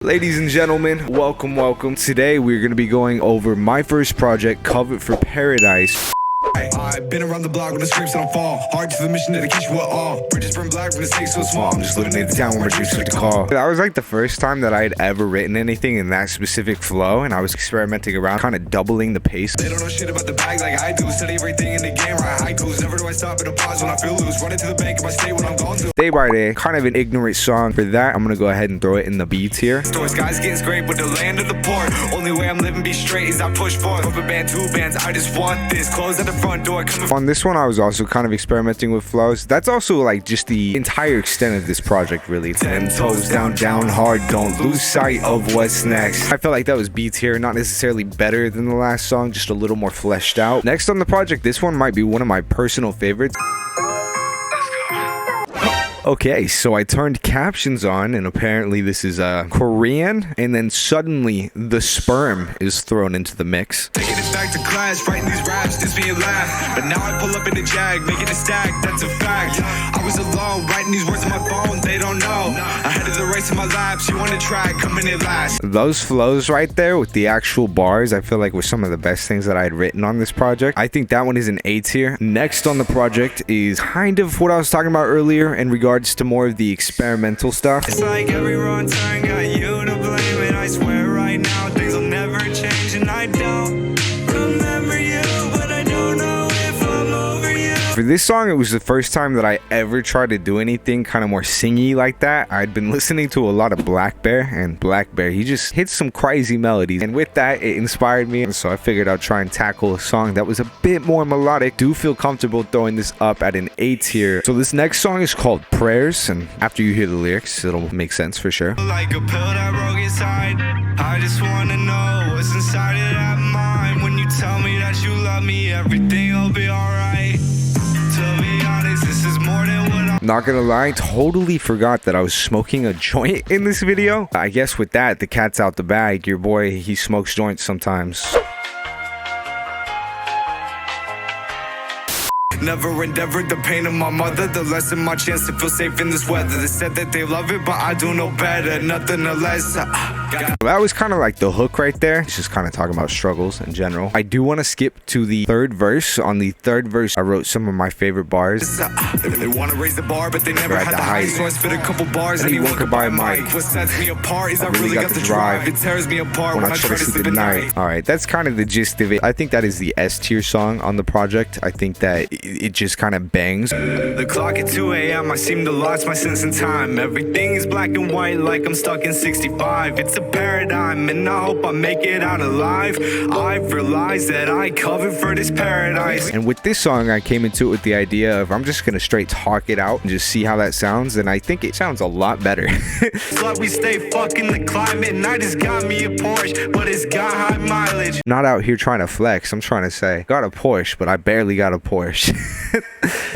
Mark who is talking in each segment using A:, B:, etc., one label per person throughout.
A: Ladies and gentlemen, welcome. Today we're going to be going over my first project, Covet For Paradise.
B: I've been around the block when the screams don't fall. Hard to the mission, dedication with all. Bridges burn black when the stakes so small.
A: I'm just living in the town where my dreams took the call. That was like the first time that I had ever written anything in that specific flow, and I was experimenting around, kind of doubling the pace.
B: They don't know shit about the bag like I do. Study everything in the game, right? Haikus. Never do I stop at a pause when I feel loose. Run into the bank if I stay when I'm gone to.
A: Day by day, kind of an ignorant song. For that, I'm gonna go ahead and throw it in the B tier.
B: Stores guys getting scraped with the land of the port. Only way I'm living be straight is I push forward. Rubber band, 2 bands, I just want this. Close at the front door.
A: On this one, I was also kind of experimenting with flows. That's also like just the entire extent of this project, really. 10 toes down hard, don't lose sight of what's next. I felt like that was B tier, not necessarily better than the last song, just a little more fleshed out. Next on the project, this one might be one of my personal favorites. Okay, so I turned captions on, and apparently this is Korean, and then suddenly the sperm is thrown into the mix.
B: Taking it back to class, writing these raps, this being laugh. But now I pull up in the jag, making a stack, that's a fact. I was alone, writing these words on my phone, they don't know. Ahead of the race in my laps, you on the track, coming in last.
A: Those flows right there with the actual bars, I feel like were some of the best things that I had written on this project. I think that one is an A tier. Next on the project is kind of what I was talking about earlier in regards to more of the experimental stuff.
B: It's like every wrong turn got you to blame, and I swear right now things will never change, and I don't remember you, but I don't know if I'm over you.
A: For this song, it was the first time that I ever tried to do anything kind of more singy like that. I'd been listening to a lot of Black Bear, and Black Bear, he just hits some crazy melodies, and with that, it inspired me, and so I figured I'd try and tackle a song that was a bit more melodic. Do feel comfortable throwing this up at an A tier. So this next song is called Prayers, and after you hear the lyrics, it'll make sense for sure.
B: Like a pill that broke inside, I just wanna know what's inside of that mind. When you tell me that you love me, everything will be alright. To be honest, this is more than what I'm.
A: Not gonna lie, totally forgot that I was smoking a joint in this video. I guess with that, the cat's out the bag. Your boy, he smokes joints sometimes.
B: Never endeavored the pain of my mother, the less of my chance to feel safe in this weather. They said that they love it, but I do no better, nothing less.
A: That was kind of like the hook right there. It's just kind of talking about struggles in general. I do want to skip to the third verse. On the third verse, I wrote some of my favorite bars.
B: They want to raise the bar, but they never had the height. So I spit a couple bars, anyone could buy a mic. What sets me apart is I really got the drive. It tears me apart when I try to sleep at night.
A: All right, that's kind of the gist of it. I think that is the S tier song on the project. I think that it just kind of bangs.
B: The clock at 2 a.m. I seem to lost my sense in time. Everything is black and white like I'm stuck in 65. It's a paradigm and I hope I make it out alive. I've realized that I covered for this paradise.
A: And with this song, I came into it with the idea of I'm just gonna straight talk it out and just see how that sounds, and I think it sounds a lot better.
B: It's like we stay fucking the climate, and I just got me a Porsche, but it's got high mileage.
A: Not out here trying to flex, I'm trying to say got a Porsche, but I barely got a Porsche.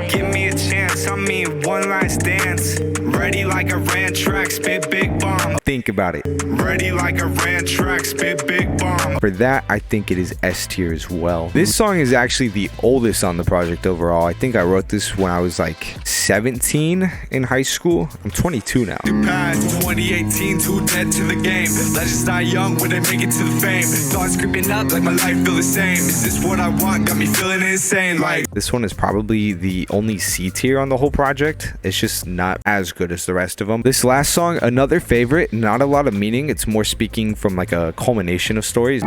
B: Give me a chance, I mean one last dance. Ready like a ran track, spit big bomb.
A: Think about it.
B: Ready like a ran track, spit big bomb.
A: For that, I think it is S tier as well. This song is actually the oldest on the project overall. I think I wrote this when I was like 17 in high school. I'm 22 now.
B: 2018, too dead to the game. Legends die young when they make it to the fame. Thoughts creeping up like my life feel the same. Is this what I want? Got me feeling insane. Like
A: this one is probably the only C tier on the whole project. It's just not as good as the rest of them. This last song, another favorite, not a lot of meaning. It's more speaking from like a culmination of stories.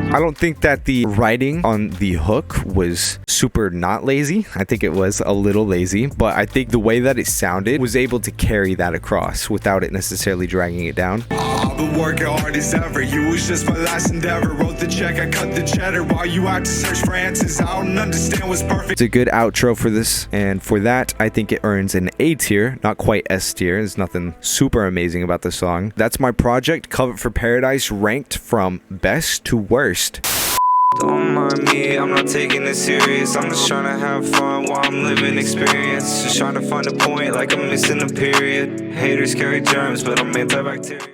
A: I don't think that the writing on the hook was super not lazy. I think it was a little lazy, but I think the way that it sounded was able to carry that across without it necessarily dragging it down.
B: I've been working hard as ever. You was just my last endeavor. Wrote the check, I cut the cheddar while you out to search for answers. I don't understand what's perfect.
A: It's a good outro for this, and for that, I think it earns an A tier, not quite S tier. There's nothing super amazing about the song. That's my project, Covet For Paradise, ranked from best to worst.
C: Don't mind me, I'm not taking this serious. I'm just trying to have fun while I'm living experience. Just trying to find a point like I'm missing a period. Haters carry germs, but I'm antibacterial.